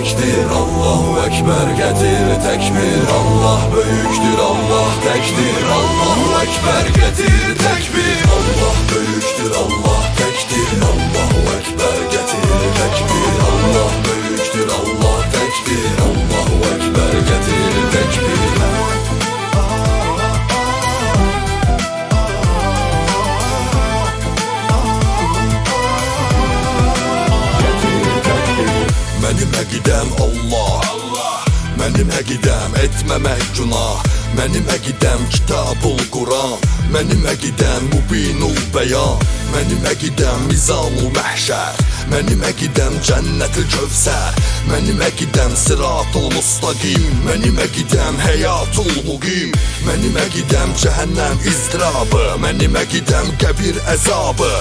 tekdir. Allahu Ekber, getir tekbir. Allah büyüktür, Allah tektir. Allahu Ekber, getir tekbir. Allah büyüktür, Allah tektir. Allahu Ekber, getir tekbir. Allah büyüktür, Allah tektir. Allahu Ekber, getir tekbir. Mənim əqidəm Allah, mənim əqidəm etməmək günah, mənim əqidəm Kitabul Quran, mənim əqidəm Mubinul Bəyan, mənim əqidəm Mizanul Məhşər, mənim əqidəm Cənnətül Kövsər, mənim əqidəm Sıratul Mustaqim, mənim əqidəm Həyatul Muqim, mənim əqidəm Cəhənnəm izdirabı, mənim əqidəm qəbir əzabı,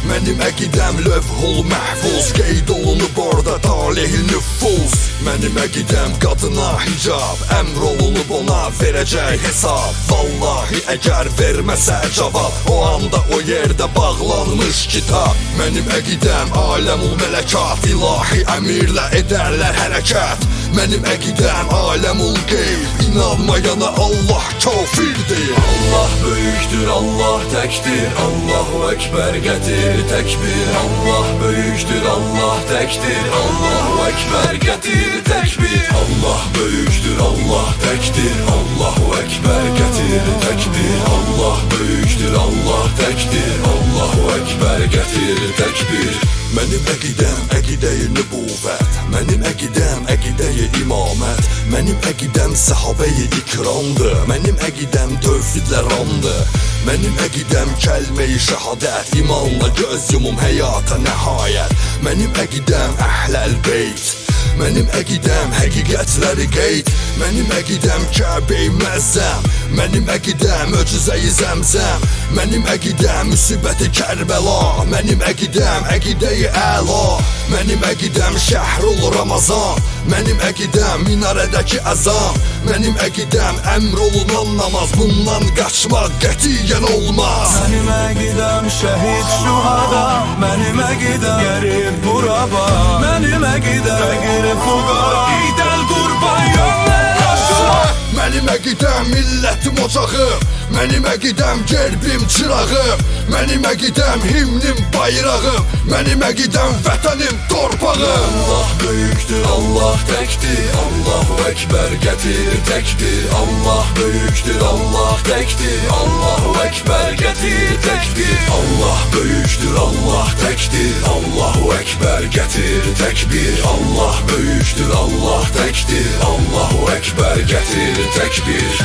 mənim əqidəm Lövhul Məhfuz, qeyd olunub orada talihil nüfuz, mənim əqidəm qadına hicab, əmr olunub ona verəcək hesab. Vallahi əgər verməsə cavab, o anda o yerdə bağlanmış kitab. Mənim əqidəm aləmul mələkat, ilahi əmirlə edərlər hərəkət. Mənim əqidəm aləmul qeyb, inanmayana Allah kafirdir. Allah böyükdür, Allah təkdir. Allahu Ekber, getir tekbir. Allah böyükdür, Allah təkdir. Allahu Ekber, getir tekbir. Allah böyükdür, Allah təkdir. Allahu Ekber, getir tekbir. Allah böyükdür, Allah təkdir. Allahu Ekber, getir tekbir. Mənim əqidəm əqidə-i nübüvvət, mənim əqidəm əqidə-i imamət, mənim əqidəm səhabe-i ikramdır, mənim əqidəm tövhidlə ramdır, mənim əqidəm kəlmə-i şəhadət, imanla göz yumum həyata nəhayət, mənim əqidəm əhləl beyt, mənim əqidəm həqiqətləri qeyd, mənim əqidəm Kəbə-i Məzzəm, mənim əqidəm möcüzə-i Zəmzəm, mənim əqidəm müsibəti Kərbəla, mənim əqidəm əqidə-i əla, mənim əqidəm şəhrul Ramazan, mənim əqidəm minarədəki əzan, mənim əqidəm əmr olunan namaz, bundan qaçmaq qətiyyən olmaz. Mənim əqidəm şəhid şühada, mənim əqidəm gəlib quraba, mənim əqidəm fəqir fuqara, İdəl qurban yollar aşağı. Mənim əqidəm millətim ocağım, mənim əqidəm gerbim çırağım, mənim əqidəm himnim bayrağım, mənim əqidəm vətənim torpağım. Allah böyükdür, Allah təkdir. Allahu Ekber, getir tekbir. Allah böyükdür, Allah təkdir. Allahu Ekber, getir tekbir. Allah böyükdür, Allah təkdir. Allahu Ekber, getir tekbir. Allah böyükdür, Allah təkdir. Allahu Ekber, getir tekbir.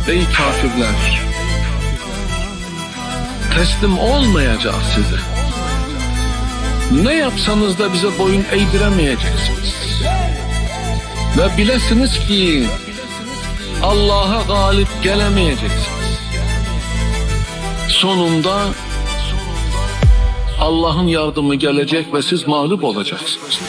Ey kafirler, teslim olmayacağız size. Ne yapsanız da bize boyun eğdiremeyeceksiniz. Ve bilesiniz ki Allah'a galip gelemeyeceksiniz. Sonunda Allah'ın yardımı gelecek ve siz mağlup olacaksınız.